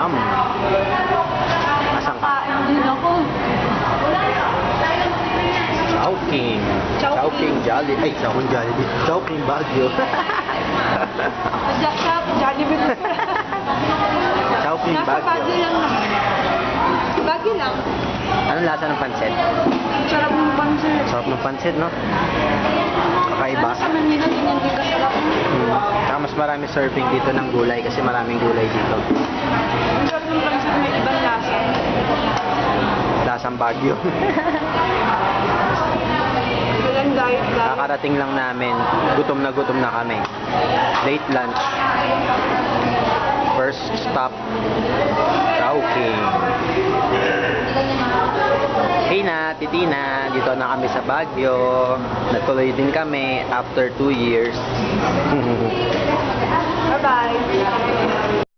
Yum! Masang Kain din ako. Chowking. Chowking Jolly. Ay, Chowking Jollibee. Chowking Baguio. Jack Shop, Jollibee. Chowking Nasa Baguio Baguio. lang naman. Baguio lang. Anong lasa ng pansit? Sarap ng pansit. Sarap ng pansit, no? Kakaiba. Sa Manila, ganyan din kasarap. Saka mas marami serving dito ng gulay kasi maraming gulay dito. Ang sarap ng pansit, may ibang lasa. Lasang Baguio. Walang diet lang. Kakarating lang namin. Gutom na kami. Late lunch. First stop, Chowking. Hey na, Titina. Dito na kami sa Baguio. Natuloy din kami after 2 years. Bye-bye.